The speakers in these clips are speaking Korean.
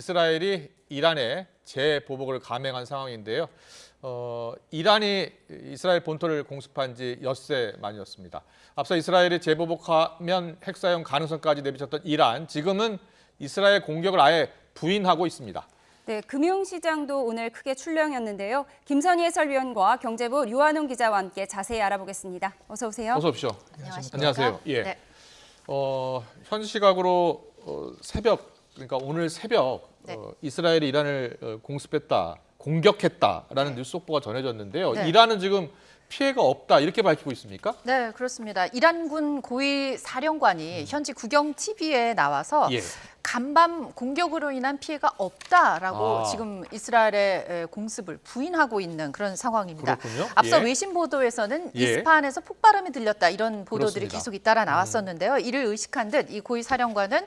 이스라엘이 이란에 재보복을 감행한 상황인데요. 이란이 이스라엘 본토를 공습한 지 엿새 만이었습니다. 앞서 이스라엘이 재보복하면 핵사용 가능성까지 내비쳤던 이란, 지금은 이스라엘 공격을 아예 부인하고 있습니다. 네, 금융시장도 오늘 크게 출렁였는데요. 김선희 해설위원과 경제부 류한홍 기자와 함께 자세히 알아보겠습니다. 어서 오세요. 어서 오십시오. 안녕하세요. 예. 네. 현 시각으로 새벽, 그러니까 오늘 새벽 네. 이스라엘이 이란을 공습했다, 공격했다라는 뉴스 속보가 전해졌는데요. 네. 이란은 지금 피해가 없다 이렇게 밝히고 있습니까? 네, 그렇습니다. 이란군 고위 사령관이 현지 국영 TV에 나와서 예. 간밤 공격으로 인한 피해가 없다라고 아. 지금 이스라엘의 공습을 부인하고 있는 그런 상황입니다. 그렇군요. 앞서 예. 외신 보도에서는 예. 이스파한에서 폭발음이 들렸다 이런 보도들이 그렇습니다. 계속 잇따라 나왔었는데요. 이를 의식한 듯 이 고위 사령관은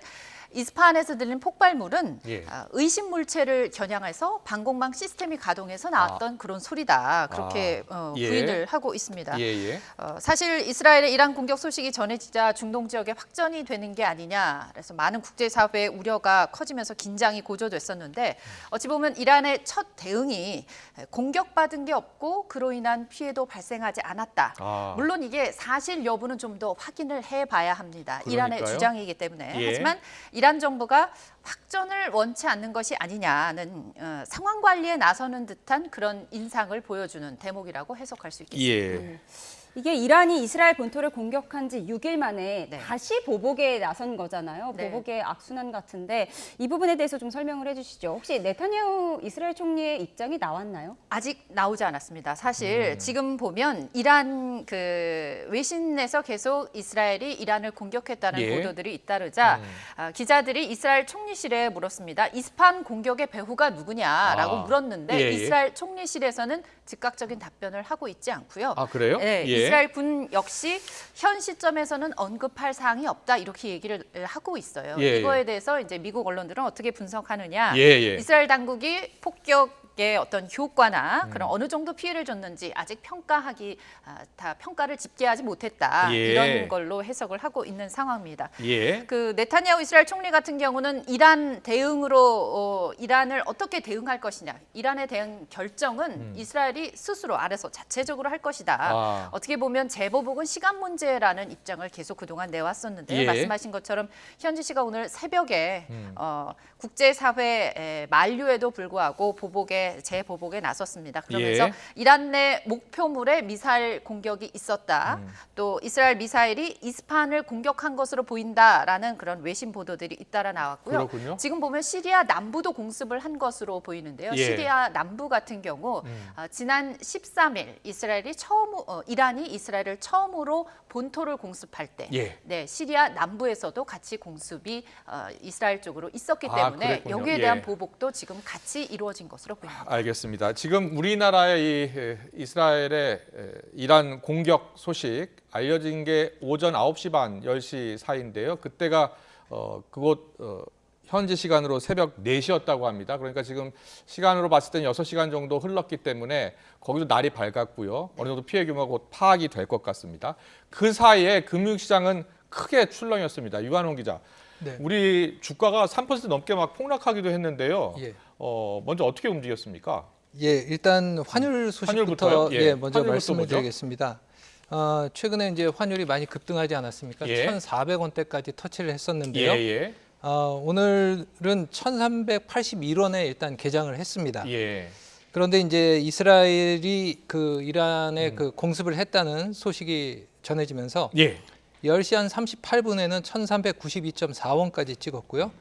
이스파한에서 들린 폭발물은 예. 의심 물체를 겨냥해서 방공망 시스템이 가동해서 나왔던 그런 소리다. 그렇게 예. 부인을 하고 있습니다. 예. 사실 이스라엘의 이란 공격 소식이 전해지자 중동 지역에 확전이 되는 게 아니냐. 그래서 많은 국제사회의 우려가 커지면서 긴장이 고조됐었는데 어찌 보면 이란의 첫 대응이 공격받은 게 없고 그로 인한 피해도 발생하지 않았다. 물론 이게 사실 여부는 좀 더 확인을 해봐야 합니다. 이란의 그러니까요. 주장이기 때문에. 예. 하지만 이란 정부가 확전을 원치 않는 것이 아니냐는 상황 관리에 나서는 듯한 그런 인상을 보여주는 대목이라고 해석할 수 있겠습니다. 예. 이게 이란이 이스라엘 본토를 공격한 지 6일 만에 네. 다시 보복에 나선 거잖아요. 네. 보복의 악순환 같은데 이 부분에 대해서 좀 설명을 해주시죠. 혹시 네타냐후 이스라엘 총리의 입장이 나왔나요? 아직 나오지 않았습니다. 사실 지금 보면 이란 그 외신에서 계속 이스라엘이 이란을 공격했다는 예. 보도들이 잇따르자 기자들이 이스라엘 총리실에 물었습니다. 이스파한 공격의 배후가 누구냐라고 물었는데 예. 이스라엘 총리실에서는 즉각적인 답변을 하고 있지 않고요. 아, 그래요? 네, 예. 이스라엘 군 역시 현 시점에서는 언급할 사항이 없다 이렇게 얘기를 하고 있어요. 예. 이거에 대해서 이제 미국 언론들은 어떻게 분석하느냐? 예. 이스라엘 당국이 폭격의 어떤 효과나 그런 어느 정도 피해를 줬는지 아직 다 평가를 집계하지 못했다 예. 이런 걸로 해석을 하고 있는 상황입니다. 예. 그 네타냐후 이스라엘 총리 같은 경우는 이란 대응으로 이란을 어떻게 대응할 것이냐, 이란에 대한 결정은 이스라엘이 스스로 알아서 자체적으로 할 것이다. 어떻게 보면 재보복은 시간 문제라는 입장을 계속 그동안 내왔었는데요. 예. 말씀하신 것처럼 현지 시가 오늘 새벽에 국제사회 만류에도 불구하고 재보복에 나섰습니다. 그러면서 예. 이란 내 목표물에 미사일 공격이 있었다. 또 이스라엘 미사일이 이스파한을 공격한 것으로 보인다라는 그런 외신 보도들이 잇따라 나왔고요. 그렇군요. 지금 보면 시리아 남부도 공습을 한 것으로 보이는데요. 예. 시리아 남부 같은 경우 지난 13일 이란이 이스라엘을 처음으로 본토를 공습할 때 예. 네, 시리아 남부에서도 같이 공습이 이스라엘 쪽으로 있었기 때문에 그랬군요. 여기에 대한 예. 보복도 지금 같이 이루어진 것으로 보입니다. 알겠습니다. 지금 우리나라의 이 이스라엘의 이란 공격 소식 알려진 게 오전 9시 반, 10시 사이인데요. 그때가 그곳 현지 시간으로 새벽 4시였다고 합니다. 그러니까 지금 시간으로 봤을 때는 6시간 정도 흘렀기 때문에 거기도 날이 밝았고요. 어느 정도 피해 규모가 곧 파악이 될 것 같습니다. 그 사이에 금융시장은 크게 출렁였습니다. 유한홍 기자. 네. 우리 주가가 3% 넘게 막 폭락하기도 했는데요. 예. 먼저 어떻게 움직였습니까? 예, 일단 환율 소식부터 환율부터요? 예. 먼저 환율부터 말씀을 보죠. 드리겠습니다. 최근에 이제 환율이 많이 급등하지 않았습니까? 예. 1,400원대까지 터치를 했었는데요. 예. 오늘은 1,381원에 일단 개장을 했습니다. 예. 그런데 이제 이스라엘이 그 이란에 그 공습을 했다는 소식이 전해지면서 예. 10시 한 38분에는 1,392.4원까지 찍었고요.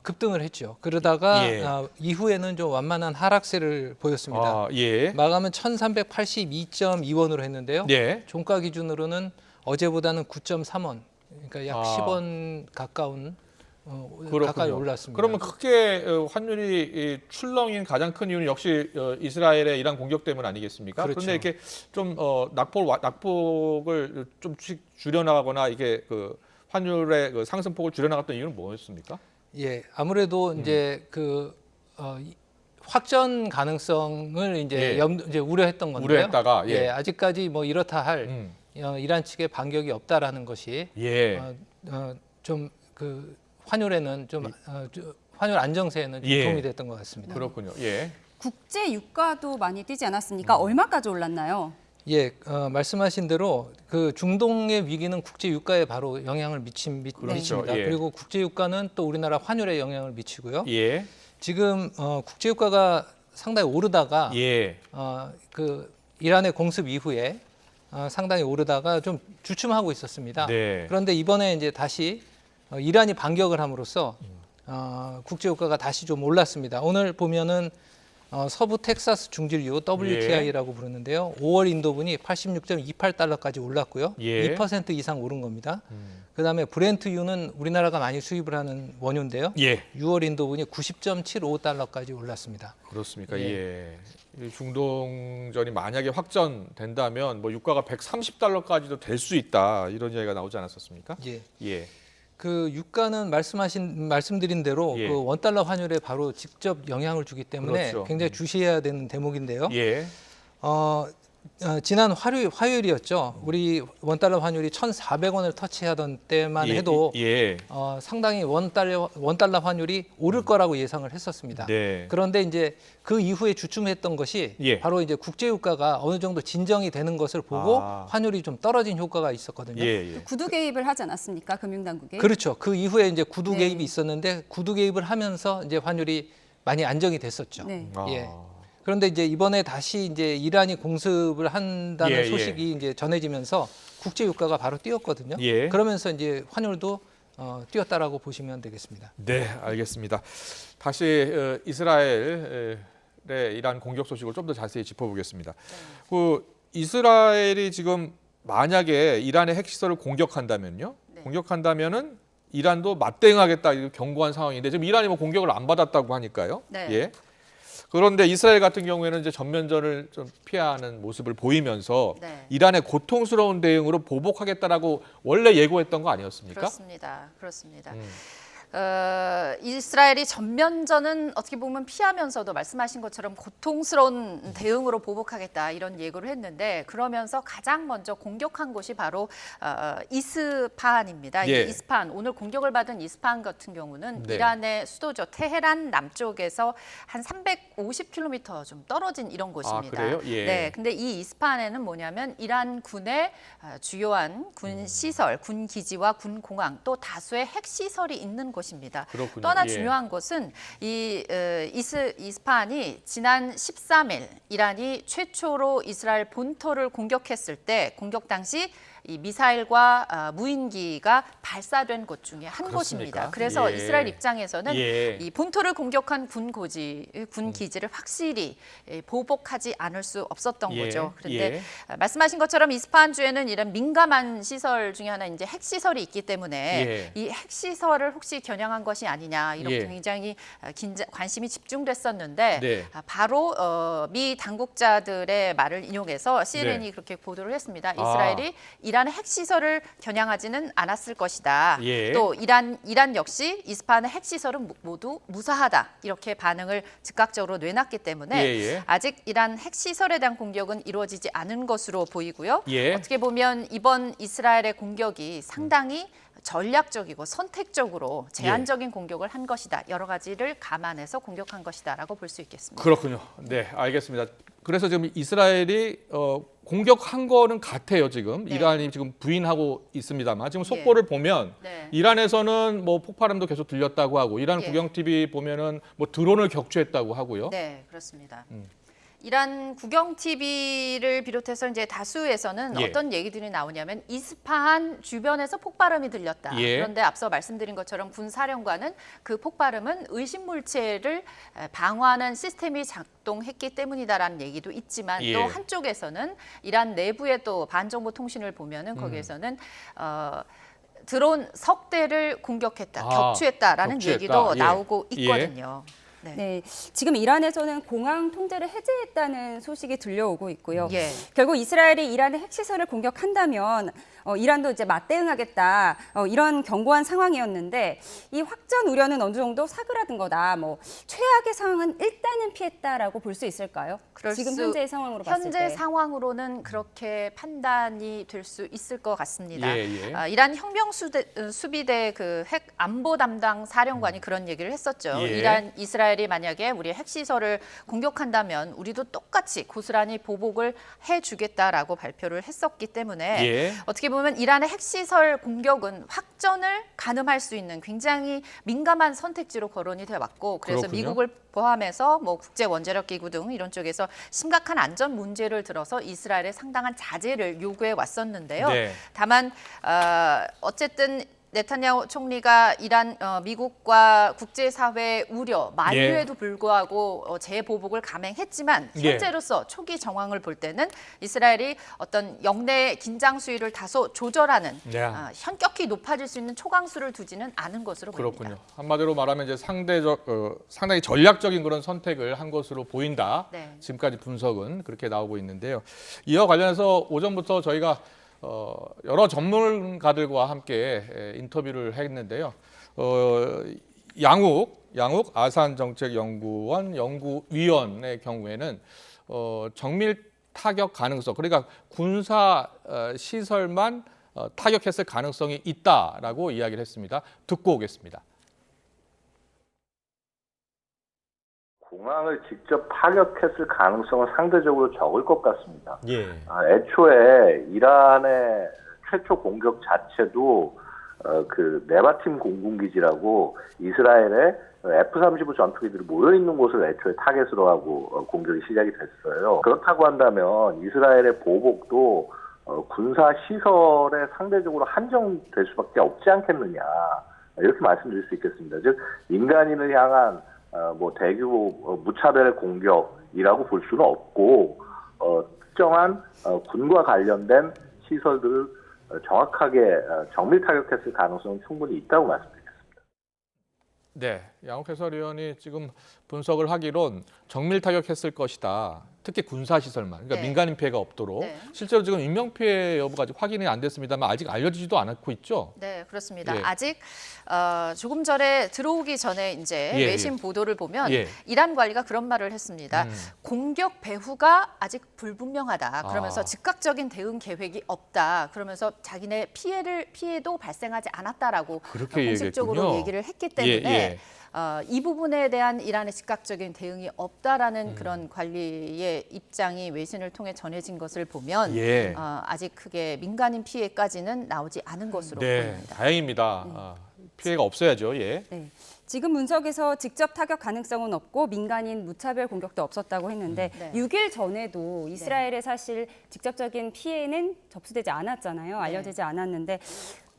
급등을 했죠. 그러다가 예. 이후에는 좀 완만한 하락세를 보였습니다. 예. 마감은 1,382.2원으로 했는데요. 예. 종가 기준으로는 어제보다는 9.3원, 그러니까 약 10원 가까운 가까이 올랐습니다. 그러면 크게 환율이 출렁인 가장 큰 이유는 역시 이스라엘의 이란 공격 때문 아니겠습니까? 그렇죠. 그런데 이렇게 좀 낙폭을 좀 줄여나가거나 이게 그 환율의 그 상승폭을 줄여나갔던 이유는 뭐였습니까? 예, 아무래도 이제 확전 가능성을 이제 이제 우려했던 건데요. 우려했다가 아직까지 뭐 이렇다 할 이란 측의 반격이 없다라는 것이 좀 그 환율에는 좀 환율 안정세에는 좀 예. 도움이 됐던 것 같습니다. 그렇군요. 예. 국제 유가도 많이 뛰지 않았습니까? 얼마까지 올랐나요? 예, 말씀하신 대로 그 중동의 위기는 국제 유가에 바로 영향을 미칩니다. 예. 그리고 국제 유가는 또 우리나라 환율에 영향을 미치고요. 예. 지금 국제 유가가 상당히 오르다가 예. 그 이란의 공습 이후에 상당히 오르다가 좀 주춤하고 있었습니다. 네. 그런데 이번에 이제 다시 이란이 반격을 함으로써 국제 유가가 다시 좀 올랐습니다. 오늘 보면은 서부 텍사스 중진유 WTI라고 부르는데요. 5월 인도분이 86.28달러까지 올랐고요. 예. 2% 이상 오른 겁니다. 그다음에 브렌트유는 우리나라가 많이 수입을 하는 원유인데요. 예. 6월 인도분이 90.75달러까지 올랐습니다. 그렇습니까? 예. 이 중동전이 만약에 확전된다면 뭐 유가가 130달러까지도 될 수 있다. 이런 이야기가 나오지 않았었습니까? 예. 예. 그 유가는 말씀드린 대로 예. 그 원달러 환율에 바로 직접 영향을 주기 때문에 그렇죠. 굉장히 주시해야 되는 대목인데요. 예. 지난 화요일이었죠. 우리 원달러 환율이 1,400원을 터치하던 때만 해도 예. 상당히 원달러 환율이 오를 거라고 예상을 했었습니다. 네. 그런데 이제 그 이후에 주춤했던 것이 예. 바로 이제 국제 유가가 어느 정도 진정이 되는 것을 보고 환율이 좀 떨어진 효과가 있었거든요. 예. 예. 구두 개입을 하지 않았습니까? 금융당국이. 그렇죠. 그 이후에 이제 구두 네. 개입이 있었는데 구두 개입을 하면서 이제 환율이 많이 안정이 됐었죠. 네. 예. 그런데 이제 이번에 다시 이제 이란이 공습을 한다는 예, 소식이 이제 전해지면서 국제 유가가 바로 뛰었거든요. 예. 그러면서 이제 환율도 뛰었다라고 보시면 되겠습니다. 네, 알겠습니다. 다시 이스라엘의 이란 공격 소식을 좀 더 자세히 짚어보겠습니다. 그 이스라엘이 지금 만약에 이란의 핵시설을 공격한다면요, 공격한다면은 이란도 맞대응하겠다 이렇게 경고한 상황인데 지금 이란이 뭐 공격을 안 받았다고 하니까요. 네. 예. 그런데 이스라엘 같은 경우에는 이제 전면전을 좀 피하는 모습을 보이면서 네. 이란의 고통스러운 대응으로 보복하겠다라고 원래 예고했던 거 아니었습니까? 그렇습니다. 이스라엘이 전면전은 어떻게 보면 피하면서도 말씀하신 것처럼 고통스러운 대응으로 보복하겠다 이런 예고를 했는데 그러면서 가장 먼저 공격한 곳이 바로 이스파한입니다. 예. 이 이스파한 오늘 공격을 받은 이스파한 같은 경우는 네. 이란의 수도죠. 테헤란 남쪽에서 한 350km 좀 떨어진 이런 곳입니다. 그래요? 예. 네, 근데 이 이스파한에는 뭐냐면 이란 군의 주요한 군 시설, 군 기지와 군 공항 또 다수의 핵 시설이 있는 곳입니다. 그렇군요. 또 하나 예. 중요한 것은 이 이스파한이 지난 13일 이란이 최초로 이스라엘 본토를 공격했을 때 공격 당시 이 미사일과 무인기가 발사된 곳 중에 한 그렇습니까? 곳입니다. 그래서 예. 이스라엘 입장에서는 예. 이 본토를 공격한 군 기지를 확실히 보복하지 않을 수 없었던 예. 거죠. 그런데 예. 말씀하신 것처럼 이스파한 주에는 이런 민감한 시설 중에 하나 이제 핵 시설이 있기 때문에 예. 이 핵 시설을 혹시 겨냥한 것이 아니냐 이렇게 예. 굉장히 관심이 집중됐었는데 네. 바로 미 당국자들의 말을 인용해서 CNN이 네. 그렇게 보도를 했습니다. 이스라엘이 이란의 핵 시설을 겨냥하지는 않았을 것이다. 예. 또 이란 역시 이스파한의 핵 시설은 모두 무사하다 이렇게 반응을 즉각적으로 내놨기 때문에 예. 아직 이란 핵 시설에 대한 공격은 이루어지지 않은 것으로 보이고요. 예. 어떻게 보면 이번 이스라엘의 공격이 상당히 전략적이고 선택적으로 제한적인 공격을 한 것이다. 여러 가지를 감안해서 공격한 것이다라고 볼 수 있겠습니다. 그렇군요. 네, 알겠습니다. 그래서 지금 이스라엘이 공격한 거는 같아요. 지금 네. 이란이 지금 부인하고 있습니다만 지금 속보를 보면 네. 이란에서는 뭐 폭발음도 계속 들렸다고 하고 이란 예. 국영 TV 보면은 뭐 드론을 격추했다고 하고요. 네, 그렇습니다. 이란 국영 TV를 비롯해서 이제 다수에서는 예. 어떤 얘기들이 나오냐면 이스파한 주변에서 폭발음이 들렸다. 예. 그런데 앞서 말씀드린 것처럼 군 사령관은 그 폭발음은 의심 물체를 방어하는 시스템이 작동했기 때문이다라는 얘기도 있지만 예. 또 한쪽에서는 이란 내부의 또 반정부 통신을 보면은 거기에서는 드론 석 대를 공격했다, 격추했다라는 격추했다. 얘기도 예. 나오고 예. 있거든요. 네. 네, 지금 이란에서는 공항 통제를 해제했다는 소식이 들려오고 있고요. 예. 결국 이스라엘이 이란의 핵시설을 공격한다면 이란도 이제 맞대응하겠다 이런 견고한 상황이었는데 이 확전 우려는 어느 정도 사그라든 거다. 뭐 최악의 상황은 일단은 피했다라고 볼 수 있을까요? 지금 현재의 상황으로 봤을 때. 현재 상황으로는 그렇게 판단이 될 수 있을 것 같습니다. 예. 이란 혁명수비대 그 핵 안보 담당 사령관이 그런 얘기를 했었죠. 예. 이스라엘이 만약에 우리 핵시설을 공격한다면 우리도 똑같이 고스란히 보복을 해주겠다라고 발표를 했었기 때문에 예. 어떻게 보면 이란의 핵시설 공격은 확전을 가늠할 수 있는 굉장히 민감한 선택지로 거론이 돼 왔고 그래서 그렇군요. 미국을 포함해서 뭐 국제 원자력 기구 등 이런 쪽에서 심각한 안전 문제를 들어서 이스라엘에 상당한 자제를 요구해 왔었는데요. 네. 다만 어쨌든 네타냐후 총리가 이란 미국과 국제사회의 우려 만류에도 불구하고 재보복을 감행했지만 예. 현재로서 초기 정황을 볼 때는 이스라엘이 어떤 영내 긴장 수위를 다소 조절하는 네. 현격히 높아질 수 있는 초강수를 두지는 않은 것으로 보입니다. 그렇군요. 한마디로 말하면 이제 상당히 전략적인 그런 선택을 한 것으로 보인다. 네. 지금까지 분석은 그렇게 나오고 있는데요. 이와 관련해서 오전부터 저희가 여러 전문가들과 함께 인터뷰를 했는데요. 양욱 아산정책연구원 연구위원의 경우에는 정밀 타격 가능성, 그러니까 군사 시설만 타격했을 가능성이 있다라고 이야기를 했습니다. 듣고 오겠습니다. 공항을 직접 타격했을 가능성은 상대적으로 적을 것 같습니다. 예. 애초에 이란의 최초 공격 자체도 그 네바팀 공군기지라고 이스라엘의 F-35 전투기들이 모여 있는 곳을 애초에 타겟으로 하고 공격이 시작이 됐어요. 그렇다고 한다면 이스라엘의 보복도 군사 시설에 상대적으로 한정될 수밖에 없지 않겠느냐 이렇게 말씀드릴 수 있겠습니다. 즉 민간인을 향한 뭐 대규모 무차별 공격이라고 볼 수는 없고 특정한 군과 관련된 시설들을 정확하게 정밀 타격했을 가능성은 충분히 있다고 말씀드리겠습니다. 네, 양욱 해설위원이 지금 분석을 하기론 정밀 타격했을 것이다. 특히 군사 시설만, 그러니까 네. 민간인 피해가 없도록. 네. 실제로 지금 인명 피해 여부가 아직 확인이 안 됐습니다만 아직 알려지지도 않고 있죠. 네, 그렇습니다. 예. 아직 조금 전에 들어오기 전에 이제 예, 외신 보도를 보면 예. 이란 관리가 그런 말을 했습니다. 공격 배후가 아직 불분명하다. 그러면서 아. 즉각적인 대응 계획이 없다. 그러면서 자기네 피해도 발생하지 않았다라고 그렇게 공식적으로 얘기했군요. 얘기를 했기 때문에 예. 이 부분에 대한 이란의 즉각적인 대응이 없다라는 그런 관리의 입장이 외신을 통해 전해진 것을 보면 예. 아직 크게 민간인 피해까지는 나오지 않은 것으로 네, 보입니다. 다행입니다. 피해가 없어야죠. 예. 네. 지금 분석에서 직접 타격 가능성은 없고 민간인 무차별 공격도 없었다고 했는데 네. 6일 전에도 이스라엘에 사실 직접적인 피해는 접수되지 않았잖아요. 알려지지 않았는데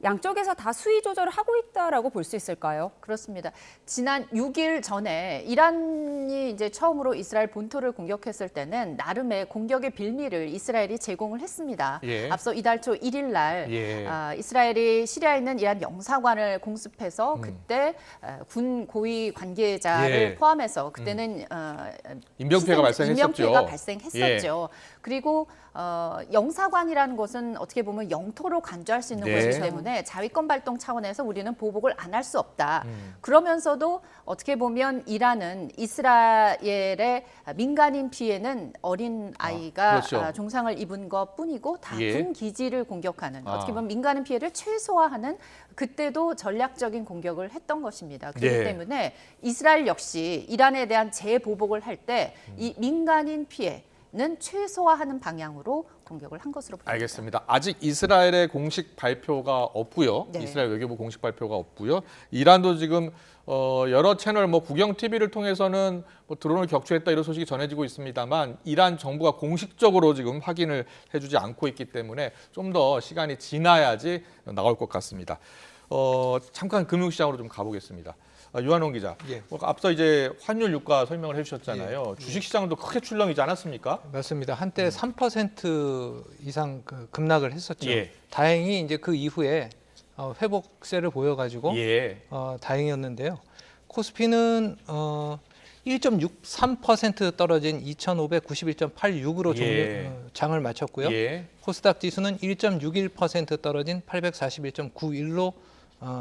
양쪽에서 다 수위 조절을 하고 있다라고 볼 수 있을까요? 그렇습니다. 지난 6일 전에 이란이 이제 처음으로 이스라엘 본토를 공격했을 때는 나름의 공격의 빌미를 이스라엘이 제공을 했습니다. 예. 앞서 이달 초 1일 날 예. 이스라엘이 시리아에 있는 이란 영사관을 공습해서 그때 군 고위 관계자를 예. 포함해서 그때는 인명피해가 발생했었죠. 인명피해가 발생했었죠. 그리고 영사관이라는 것은 어떻게 보면 영토로 간주할 수 있는 네. 곳이기 때문에 자위권 발동 차원에서 우리는 보복을 안 할 수 없다. 그러면서도 어떻게 보면 이란은 이스라엘의 민간인 피해는 어린 아이가 그렇죠. 종상을 입은 것뿐이고 다 예. 군 기지를 공격하는 어떻게 보면 민간인 피해를 최소화하는 그때도 전략적인 공격을 했던 것입니다. 그렇기 네. 때문에 이스라엘 역시 이란에 대한 재보복을 할 때 이 민간인 피해는 최소화하는 방향으로 공격을 한 것으로 보입니다. 알겠습니다. 아직 이스라엘의 공식 발표가 없고요. 네. 이스라엘 외교부 공식 발표가 없고요. 이란도 지금 여러 채널 국영 TV를 통해서는 드론을 격추했다 이런 소식이 전해지고 있습니다만 이란 정부가 공식적으로 지금 확인을 해주지 않고 있기 때문에 좀 더 시간이 지나야지 나올 것 같습니다. 잠깐 금융시장으로 좀 가보겠습니다. 유한홍 기자, 예. 앞서 이제 환율 유가 설명을 해주셨잖아요. 주식시장도 크게 출렁이지 않았습니까? 맞습니다. 한때 3% 이상 급락을 했었죠. 예. 다행히 이제 그 이후에 회복세를 보여가지고 예. 다행이었는데요. 코스피는 1.63% 떨어진 2,591.86으로 예. 장을 마쳤고요. 예. 코스닥 지수는 1.61% 떨어진 841.91로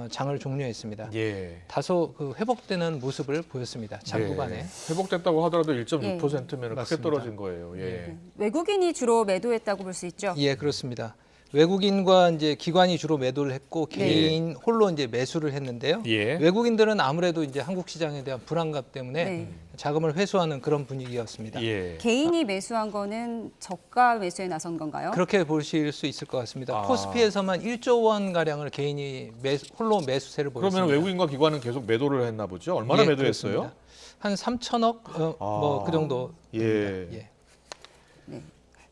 장을 종료했습니다. 예. 다소 그 회복되는 모습을 보였습니다. 장 후반에. 회복됐다고 하더라도 1.6%면 크게 맞습니다. 떨어진 거예요. 예. 외국인이 주로 매도했다고 볼 수 있죠. 예, 그렇습니다. 외국인과 이제 기관이 주로 매도를 했고 개인 홀로 이제 매수를 했는데요. 예. 외국인들은 아무래도 이제 한국 시장에 대한 불안감 때문에 네. 자금을 회수하는 그런 분위기였습니다. 예. 개인이 매수한 거는 저가 매수에 나선 건가요? 그렇게 보실 수 있을 것 같습니다. 아. 코스피에서만 1조 원 가량을 개인이 홀로 매수세를 보였습니다. 그러면 외국인과 기관은 계속 매도를 했나 보죠? 얼마나 예, 매도했어요? 그렇습니다. 한 3천억 뭐 그 정도. 예. 됩니다. 예.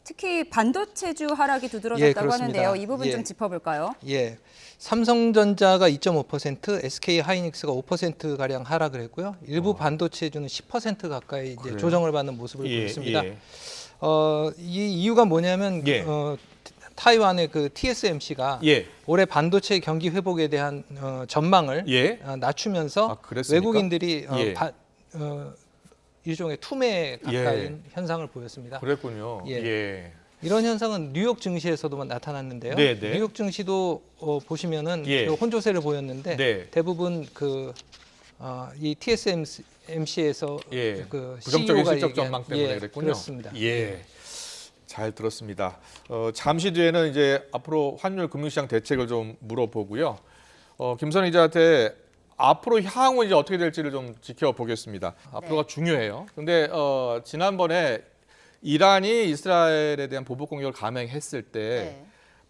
특히 반도체주 하락이 예, 두드러졌다고 그렇습니다. 하는데요. 이 부분 예. 좀 짚어볼까요? 예. 삼성전자가 2.5%, SK 하이닉스가 5% 가량 하락을 했고요. 일부 반도체주는 10% 가까이 이제 그래요? 조정을 받는 모습을 예, 보였습니다. 예. 이 이유가 뭐냐면 예. 타이완의 그 TSMC가 예. 올해 반도체 경기 회복에 대한 전망을 예. 낮추면서 아, 그랬습니까? 외국인들이 예. 일종의 투매 가까인 예. 현상을 보였습니다. 그랬군요. 예. 예. 이런 현상은 뉴욕 증시에서도 나타났는데요. 네, 네. 뉴욕 증시도 보시면은 예. 그 혼조세를 보였는데 네. 대부분 이 TSMC에서 예. 그 부정적인 CEO가 실적 전망 때문에 그랬군요. 그렇습니다. 예. 잘 들었습니다. 잠시 뒤에는 이제 앞으로 환율 금융시장 대책을 좀 물어보고요. 김선 기자한테 앞으로 향후 이제 어떻게 될지를 좀 지켜보겠습니다. 앞으로가 중요해요. 근데 지난번에 이란이 이스라엘에 대한 보복 공격을 감행했을 때 네.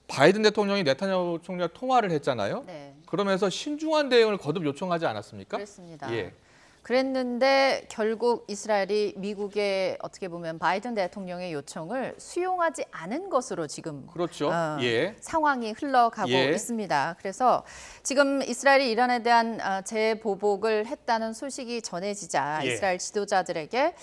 바이든 대통령이 네타냐후 총리와 통화를 했잖아요. 네. 그러면서 신중한 대응을 거듭 요청하지 않았습니까? 그렇습니다. 예. 그랬는데 결국 이스라엘이 미국의 어떻게 보면 바이든 대통령의 요청을 수용하지 않은 것으로 지금 그렇죠. 예. 상황이 흘러가고 예. 있습니다. 그래서 지금 이스라엘이 이란에 대한 재보복을 했다는 소식이 전해지자 예. 이스라엘 지도자들에게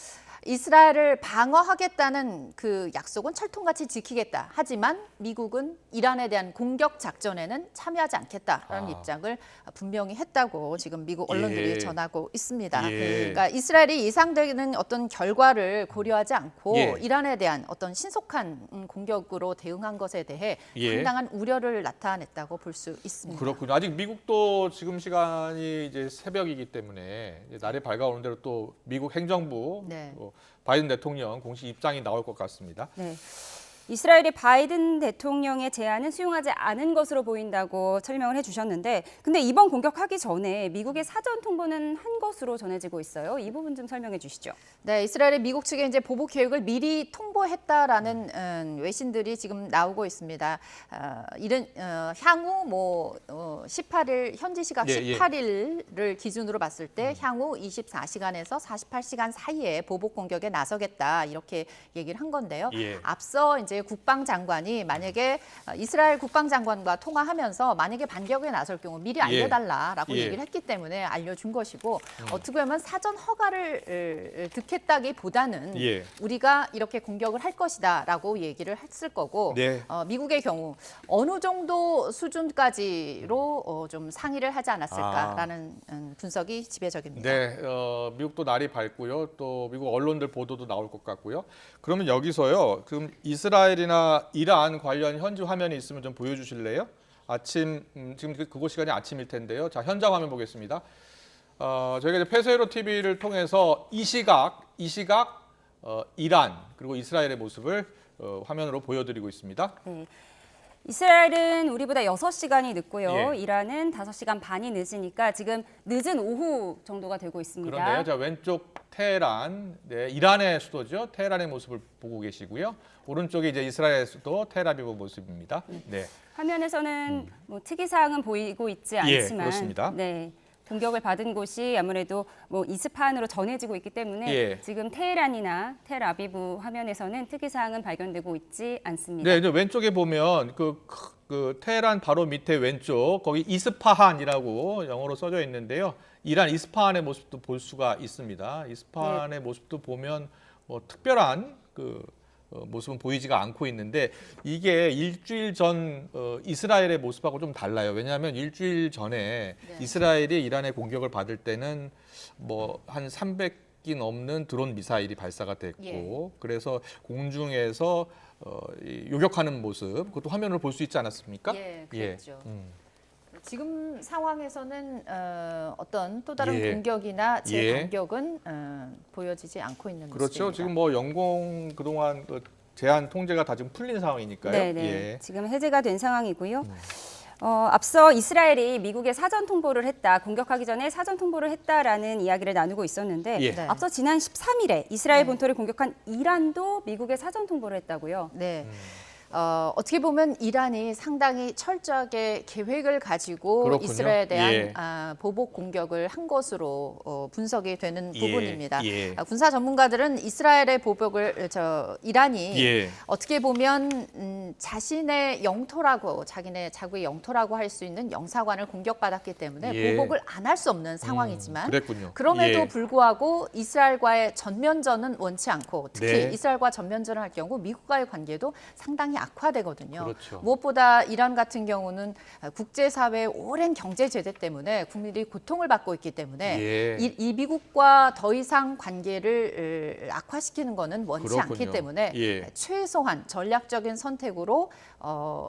이스라엘을 방어하겠다는 그 약속은 철통같이 지키겠다. 하지만 미국은 이란에 대한 공격 작전에는 참여하지 않겠다라는 입장을 분명히 했다고 지금 미국 언론들이 예. 전하고 있습니다. 예. 그러니까 이스라엘이 예상되는 어떤 결과를 고려하지 않고 예. 이란에 대한 어떤 신속한 공격으로 대응한 것에 대해 예. 상당한 우려를 나타냈다고 볼 수 있습니다. 그렇군요. 아직 미국도 지금 시간이 이제 새벽이기 때문에 이제 날이 밝아오는 대로 또 미국 행정부 네. 바이든 대통령 공식 입장이 나올 것 같습니다. 네. 이스라엘이 바이든 대통령의 제안은 수용하지 않은 것으로 보인다고 설명을 해주셨는데, 근데 이번 공격하기 전에 미국의 사전 통보는 한 것으로 전해지고 있어요. 이 부분 좀 설명해 주시죠. 네, 이스라엘이 미국 측에 이제 보복 계획을 미리 통보했다라는 외신들이 지금 나오고 있습니다. 이런 향후 18일 현지 시각 예, 예. 18일을 기준으로 봤을 때 향후 24시간에서 48시간 사이에 보복 공격에 나서겠다 이렇게 얘기를 한 건데요. 예. 앞서 이제 국방장관이 만약에 이스라엘 국방장관과 통화하면서 만약에 반격에 나설 경우 미리 알려달라라고 예. 얘기를 했기 때문에 알려준 것이고 어떻게 보면 사전 허가를 득했다기보다는 예. 우리가 이렇게 공격을 할 것이다라고 얘기를 했을 거고 네. 미국의 경우 어느 정도 수준까지로 좀 상의를 하지 않았을까라는 분석이 지배적입니다. 네, 미국도 날이 밝고요. 또 미국 언론들 보도도 나올 것 같고요. 그러면 여기서요. 그럼 이스라엘이나 이란 관련 현지 화면이 있으면 좀 보여주실래요? 아침 지금 그곳 시간이 아침일 텐데요. 자, 현장 화면 보겠습니다. 저희가 이제 페세로 TV를 통해서 이 시각 이란 그리고 이스라엘의 모습을 화면으로 보여드리고 있습니다. 네. 이스라엘은 우리보다 6시간이 늦고요. 예. 이란은 5시간 반이 늦으니까 지금 늦은 오후 정도가 되고 있습니다. 그런데요. 자, 왼쪽 테헤란, 네, 이란의 수도죠. 테헤란의 모습을 보고 계시고요. 오른쪽이 이제 이스라엘의 수도 텔아비브 모습입니다. 네. 화면에서는 뭐 특이사항은 보이고 있지 예, 않지만 그렇습니다. 네. 공격을 받은 곳이 아무래도 뭐 이스파한으로 전해지고 있기 때문에 예. 지금 테헤란이나 텔아비브 화면에서는 특이사항은 발견되고 있지 않습니다. 네, 이제 왼쪽에 보면 그 테헤란 바로 밑에 왼쪽 거기 이스파한이라고 영어로 써져 있는데요. 이란 이스파한의 모습도 볼 수가 있습니다. 이스파한의 모습도 보면 뭐 특별한 모습은 보이지가 않고 있는데 이게 일주일 전 이스라엘의 모습하고 좀 달라요. 왜냐하면 일주일 전에 이스라엘이 이란의 공격을 받을 때는 뭐 한 300 바퀴 넘는 드론 미사일이 발사가 됐고 그래서 공중에서 이 요격하는 모습 그것도 화면으로 볼 수 있지 않았습니까? 예, 그렇죠. 예. 지금 상황에서는 어떤 또 다른 예. 공격이나 예. 재반격은 보여지지 않고 있는 그렇죠. 모습입니다. 지금 뭐 영공 그동안 그 제한 통제가 다 지금 풀린 상황이니까요. 네, 예. 지금 해제가 된 상황이고요. 앞서 이스라엘이 미국에 사전 통보를 했다, 공격하기 전에 사전 통보를 했다라는 이야기를 나누고 있었는데 예. 네. 앞서 지난 13일에 이스라엘 네. 본토를 공격한 이란도 미국에 사전 통보를 했다고요. 네. 어떻게 보면 이란이 상당히 철저하게 계획을 가지고 그렇군요. 이스라엘에 대한 예. 보복 공격을 한 것으로 분석이 되는 예, 부분입니다. 예. 군사 전문가들은 이스라엘의 보복을 이란이 예. 어떻게 보면 자신의 영토라고 자국의 영토라고 할 수 있는 영사관을 공격받았기 때문에 예. 보복을 안 할 수 없는 상황이지만 그랬군요. 그럼에도 예. 불구하고 이스라엘과의 전면전은 원치 않고 특히 네. 이스라엘과 전면전을 할 경우 미국과의 관계도 상당히 악화되거든요. 그렇죠. 무엇보다 이란 같은 경우는 국제사회의 오랜 경제 제재 때문에 국민들이 고통을 받고 있기 때문에 예. 이 미국과 더 이상 관계를 악화시키는 것은 원치 그렇군요. 않기 때문에 예. 최소한 전략적인 선택으로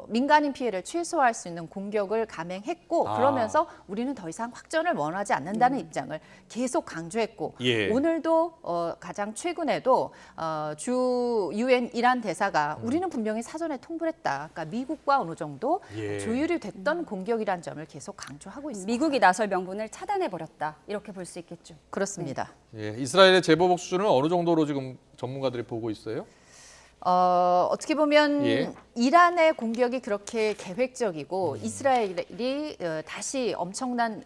민간인 피해를 최소화할 수 있는 공격을 감행했고 그러면서 우리는 더 이상 확전을 원하지 않는다는 입장을 계속 강조했고 예. 오늘도 가장 최근에도 주 UN 이란 대사가 우리는 분명히 사전에 통보를 했다. 그러니까 미국과 어느 정도 예. 조율이 됐던 공격이란 점을 계속 강조하고 있습니다. 미국이 나설 명분을 차단해버렸다, 이렇게 볼 수 있겠죠. 그렇습니다. 예. 이스라엘의 재보복 수준은 어느 정도로 지금 전문가들이 보고 있어요? 어떻게 보면 예. 이란의 공격이 그렇게 계획적이고 이스라엘이 다시 엄청난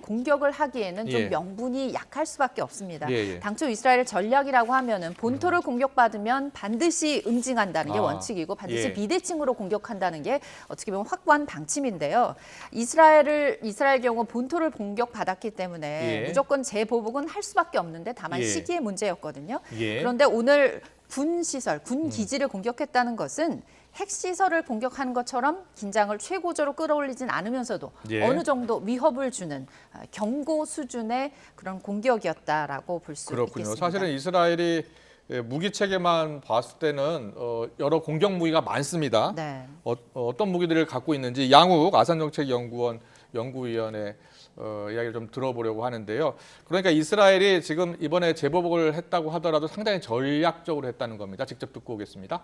공격을 하기에는 좀 예. 명분이 약할 수밖에 없습니다. 예, 예. 당초 이스라엘의 전략이라고 하면은 본토를 공격받으면 반드시 응징한다는 게 아, 원칙이고 반드시 예. 비대칭으로 공격한다는 게 어떻게 보면 확고한 방침인데요. 이스라엘 경우 본토를 공격받았기 때문에 예. 무조건 재보복은 할 수밖에 없는데 다만 예. 시기의 문제였거든요. 예. 그런데 오늘 군 시설, 군 기지를 공격했다는 것은 핵시설을 공격하는 것처럼 긴장을 최고조로 끌어올리진 않으면서도 예. 어느 정도 위협을 주는 경고 수준의 그런 공격이었다라고 볼 수 그렇군요. 있겠습니다. 사실은 이스라엘이 무기 체계만 봤을 때는 여러 공격 무기가 많습니다. 네. 어떤 무기들을 갖고 있는지 양욱 아산정책연구원 연구위원회 이야기를 좀 들어보려고 하는데요. 그러니까 이스라엘이 지금 이번에 재보복을 했다고 하더라도 상당히 전략적으로 했다는 겁니다. 직접 듣고 오겠습니다.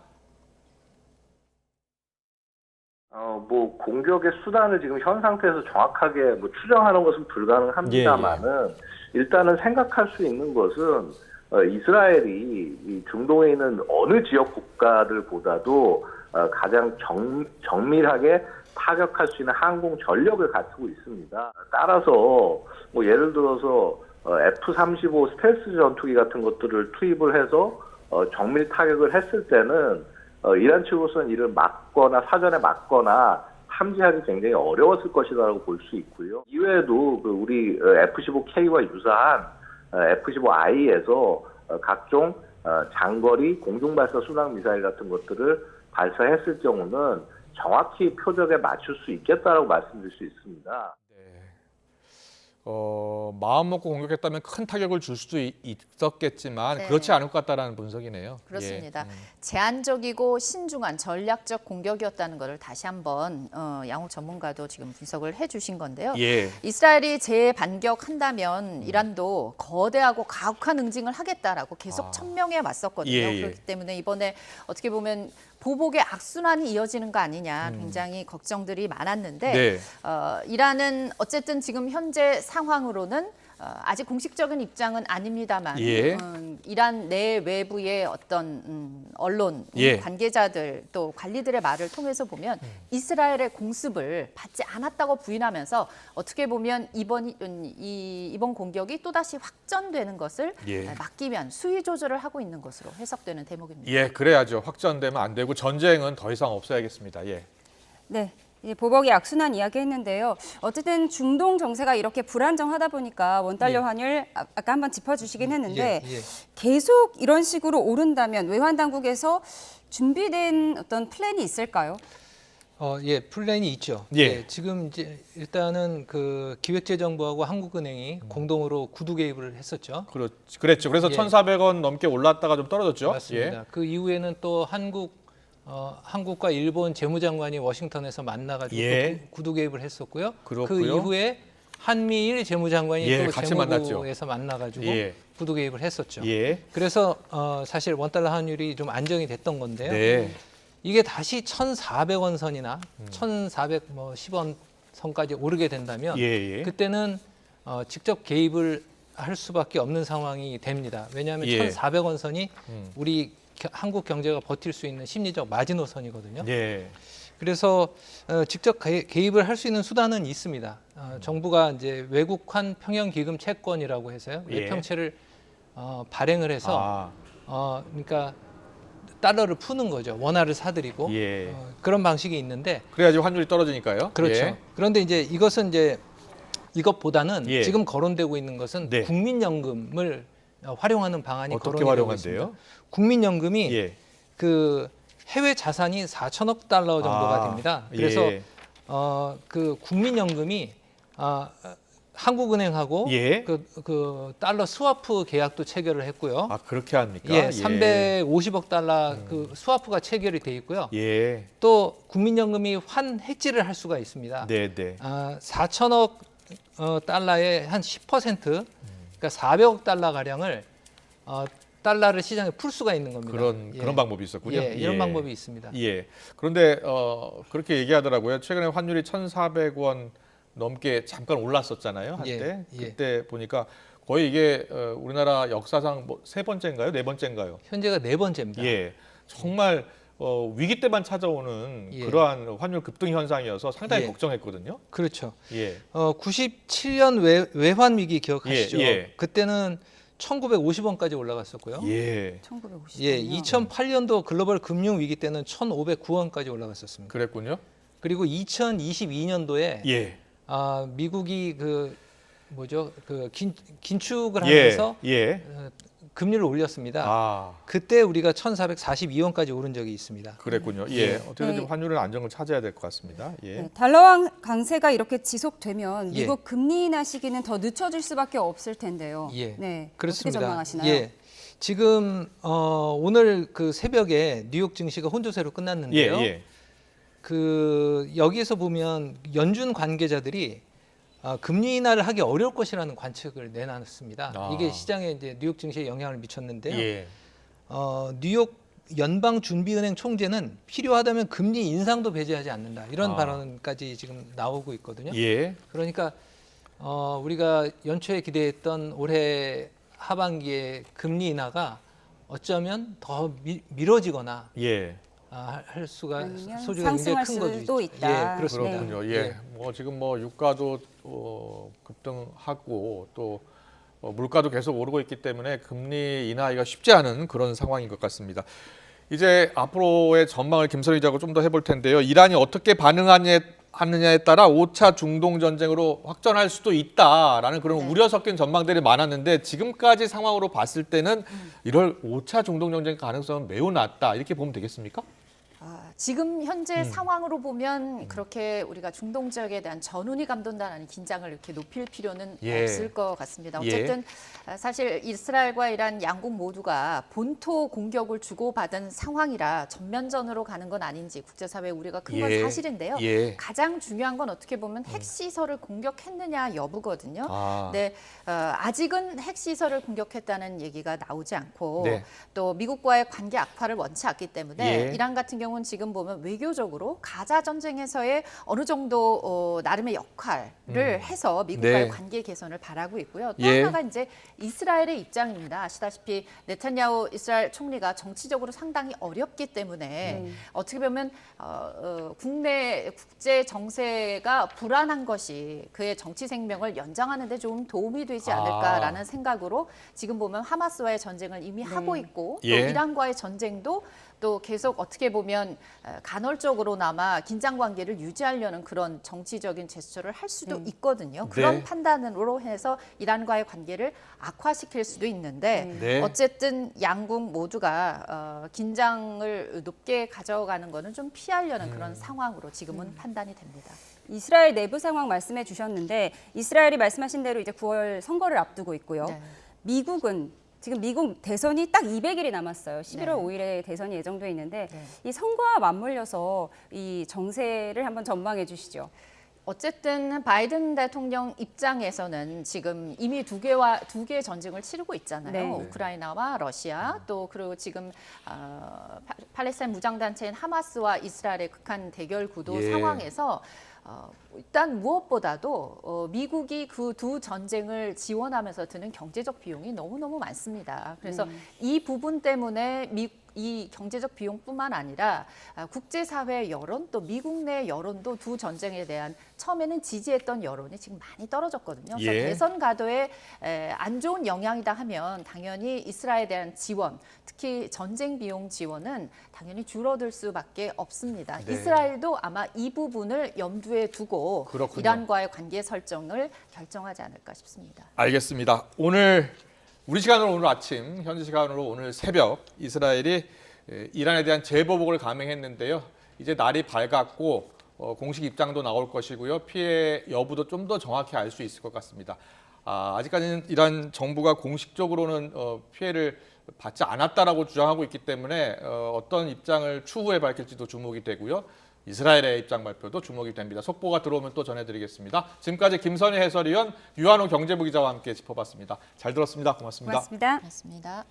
뭐 공격의 수단을 지금 현 상태에서 정확하게 뭐 추정하는 것은 불가능합니다만은 일단은 생각할 수 있는 것은 이스라엘이 이 중동에 있는 어느 지역 국가들보다도 가장 정밀하게 타격할 수 있는 항공 전력을 갖추고 있습니다. 따라서 뭐 예를 들어서 F-35 스텔스 전투기 같은 것들을 투입을 해서 정밀 타격을 했을 때는 이란 측으로서는 이를 막거나 사전에 막거나 함지하기 굉장히 어려웠을 것이라고 볼 수 있고요. 이외에도 그 우리 F-15K와 유사한 F-15I에서 각종 장거리 공중발사 순항 미사일 같은 것들을 발사했을 경우는 정확히 표적에 맞출 수 있겠다라고 말씀드릴 수 있습니다. 마음 먹고 공격했다면 큰 타격을 줄 수도 있었겠지만 네. 그렇지 않을 것 같다라는 분석이네요. 그렇습니다. 예. 제한적이고 신중한 전략적 공격이었다는 것을 다시 한번 양욱 전문가도 지금 분석을 해주신 건데요. 예. 이스라엘이 재반격한다면 이란도 거대하고 가혹한 응징을 하겠다라고 계속 천명해 왔었거든요. 예, 예. 그렇기 때문에 이번에 어떻게 보면 보복의 악순환이 이어지는 거 아니냐 굉장히 걱정들이 많았는데 네. 이란은 어쨌든 지금 현재 상황으로는 아직 공식적인 입장은 아닙니다만 예. 이란 내 외부의 어떤 언론 예. 관계자들 또 관리들의 말을 통해서 보면 이스라엘의 공습을 받지 않았다고 부인하면서 어떻게 보면 이번 공격이 또다시 확전되는 것을 예. 막기 위한 수위 조절을 하고 있는 것으로 해석되는 대목입니다. 예, 그래야죠. 확전되면 안 되고 전쟁은 더 이상 없어야겠습니다. 예. 네. 이제 보복의 악순환 이야기했는데요. 어쨌든 중동 정세가 이렇게 불안정하다 보니까 원달러 예. 환율 아까 한번 짚어주시긴 했는데 예, 예. 계속 이런 식으로 오른다면 외환 당국에서 준비된 어떤 플랜이 있을까요? 예, 플랜이 있죠. 예. 지금 이제 일단은 그 기획재정부하고 한국은행이 공동으로 구두 개입을 했었죠. 그랬죠. 그래서 예. 1,400원 넘게 올랐다가 좀 떨어졌죠. 맞습니다. 예. 그 이후에는 또 한국과 일본 재무장관이 워싱턴에서 만나가지고 예. 또 구두 개입을 했었고요. 그 그렇고요. 이후에 한미일 재무장관이 예, 또 같이 재무부에서 만나가지고 예. 구두 개입을 했었죠. 예. 그래서 사실 원달러 환율이 좀 안정이 됐던 건데요. 네. 이게 다시 1,400원 선이나 1,410원 선까지 오르게 된다면 예. 예. 그때는 직접 개입을 할 수밖에 없는 상황이 됩니다. 왜냐하면 예. 1,400원 선이 음. 우리 한국 경제가 버틸 수 있는 심리적 마지노선이거든요. 예. 그래서 직접 개입을 할 수 있는 수단은 있습니다. 정부가 이제 외국환 평형기금 채권이라고 해서요. 예. 예평채를 발행을 해서 그러니까 달러를 푸는 거죠. 원화를 사들이고 예. 그런 방식이 있는데 그래야지 환율이 떨어지니까요. 그렇죠. 예. 그런데 이제 이것은 이제 이것보다는 예. 지금 거론되고 있는 것은 네. 국민연금을 활용하는 방안이 어떻게 거론되고 활용한대요? 있습니다. 국민연금이 예. 그 해외 자산이 4천억 달러 정도가 됩니다. 그래서 예. 그 국민연금이 한국은행하고 예. 그 달러 스와프 계약도 체결을 했고요. 아, 그렇게 합니까? 예, 350억 달러 그 스와프가 체결이 돼 있고요. 예. 또 국민연금이 환 해지를 할 수가 있습니다. 네, 네. 4천억 달러의 한 10%, 그러니까 400억 달러 가량을 달러를 시장에 풀 수가 있는 겁니다. 그런 방법이 있었군요. 예, 이런 방법이 있습니다. 예. 그런데 그렇게 얘기하더라고요. 최근에 환율이 1,400원 넘게 잠깐 올랐었잖아요. 한때. 예. 그때 보니까 거의 이게 우리나라 역사상 뭐 세 번째인가요? 네 번째인가요? 현재가 네 번째입니다. 예. 정말 위기 때만 찾아오는 예. 그러한 환율 급등 현상이어서 상당히 예. 걱정했거든요. 그렇죠. 예. 97년 외환 위기 기억하시죠? 예, 예. 그때는 1,950원까지 올라갔었고요. 예. 1950. 예, 2008년도 글로벌 금융 위기 때는 1,509원까지 올라갔었습니다. 그랬군요. 그리고 2022년도에 예. 미국이 그 긴축을 예. 하면서 예. 금리를 올렸습니다. 아. 그때 우리가 1,442원까지 오른 적이 있습니다. 그랬군요. 예. 어떻게든 네. 환율은 안정을 찾아야 될 것 같습니다. 예. 네, 달러 강세가 이렇게 지속되면 예. 미국 금리 인하 시기는 더 늦춰질 수밖에 없을 텐데요. 예. 네, 그렇습니다. 어떻게 전망하시나요? 예. 지금 오늘 그 새벽에 뉴욕 증시가 혼조세로 예. 끝났는데요. 예. 그 여기에서 보면 연준 관계자들이 금리 인하를 하기 어려울 것이라는 관측을 내놨습니다. 아. 이게 시장에 이제 뉴욕 증시에 영향을 미쳤는데요. 예. 뉴욕 연방준비은행 총재는 필요하다면 금리 인상도 배제하지 않는다. 이런 발언까지 지금 나오고 있거든요. 예. 그러니까 우리가 연초에 기대했던 올해 하반기에 금리 인하가 어쩌면 더 미뤄지거나 예. 할 수가 아니면 소지가 굉장히 상승할 큰 거죠. 수도 있다. 예, 그렇습니다. 그렇군요. 예. 뭐 지금 뭐 유가도 급등하고 또 물가도 계속 오르고 있기 때문에 금리 인하하기가 쉽지 않은 그런 상황인 것 같습니다. 이제 앞으로의 전망을 김선희 기자하고 좀 더 해볼 텐데요. 이란이 어떻게 반응하느냐에 따라 5차 중동 전쟁으로 확전할 수도 있다라는 그런 우려 섞인 전망들이 많았는데 지금까지 상황으로 봤을 때는 이럴 5차 중동 전쟁 가능성은 매우 낮다 이렇게 보면 되겠습니까? 지금 현재 상황으로 보면 그렇게 우리가 중동 지역에 대한 전운이 감돈다는 긴장을 이렇게 높일 필요는 예. 없을 것 같습니다. 예. 어쨌든 사실 이스라엘과 이란 양국 모두가 본토 공격을 주고받은 상황이라 전면전으로 가는 건 아닌지 국제사회에 우려가 큰 건 예. 사실인데요. 예. 가장 중요한 건 어떻게 보면 핵시설을 공격했느냐 여부거든요. 아. 네, 아직은 핵시설을 공격했다는 얘기가 나오지 않고 네. 또 미국과의 관계 악화를 원치 않기 때문에 예. 이란 같은 경우는 지금 보면 외교적으로 가자 전쟁에서의 어느 정도 나름의 역할을 해서 미국과의 네. 관계 개선을 바라고 있고요. 또 예. 하나가 이제 이스라엘의 입장입니다. 아시다시피 네타냐후 이스라엘 총리가 정치적으로 상당히 어렵기 때문에 어떻게 보면 국내 국제 정세가 불안한 것이 그의 정치 생명을 연장하는 데 좀 도움이 되지 않을까라는 생각으로 지금 보면 하마스와의 전쟁을 이미 하고 있고 또 예. 이란과의 전쟁도 또 계속 어떻게 보면 아니면 간헐적으로나마 긴장 관계를 유지하려는 그런 정치적인 제스처를 할 수도 있거든요. 그런 네. 판단으로 해서 이란과의 관계를 악화시킬 수도 있는데 네. 어쨌든 양국 모두가 긴장을 높게 가져가는 거는 좀 피하려는 그런 상황으로 지금은 판단이 됩니다. 이스라엘 내부 상황 말씀해 주셨는데 이스라엘이 말씀하신 대로 이제 9월 선거를 앞두고 있고요. 네. 미국은 지금 미국 대선이 딱 200일이 남았어요. 11월 네. 5일에 대선이 예정돼 있는데 네. 이 선거와 맞물려서 이 정세를 한번 전망해 주시죠. 어쨌든 바이든 대통령 입장에서는 지금 이미 두 개의 전쟁을 치르고 있잖아요. 네. 우크라이나와 러시아 또 그리고 지금 팔레스타인 무장단체인 하마스와 이스라엘의 극한 대결 구도 예. 상황에서 일단 무엇보다도 미국이 그 두 전쟁을 지원하면서 드는 경제적 비용이 너무너무 많습니다. 그래서 이 부분 때문에 이 경제적 비용뿐만 아니라 국제사회 여론 또 미국 내 여론도 두 전쟁에 대한 처음에는 지지했던 여론이 지금 많이 떨어졌거든요. 그래서 예. 대선 가도에 안 좋은 영향이다 하면 당연히 이스라엘에 대한 지원, 특히 전쟁 비용 지원은 당연히 줄어들 수밖에 없습니다. 네. 이스라엘도 아마 이 부분을 염두에 두고 그렇군요. 이란과의 관계 설정을 결정하지 않을까 싶습니다. 알겠습니다. 오늘 우리 시간으로 오늘 아침, 현지 시간으로 오늘 새벽 이스라엘이 이란에 대한 재보복을 감행했는데요. 이제 날이 밝았고 공식 입장도 나올 것이고요. 피해 여부도 좀 더 정확히 알 수 있을 것 같습니다. 아직까지는 이란 정부가 공식적으로는 피해를 받지 않았다라고 주장하고 있기 때문에 어떤 입장을 추후에 밝힐지도 주목이 되고요. 이스라엘의 입장 발표도 주목이 됩니다. 속보가 들어오면 또 전해드리겠습니다. 지금까지 김선희 해설위원, 유한호 경제부 기자와 함께 짚어봤습니다. 잘 들었습니다. 고맙습니다. 고맙습니다. 맞습니다.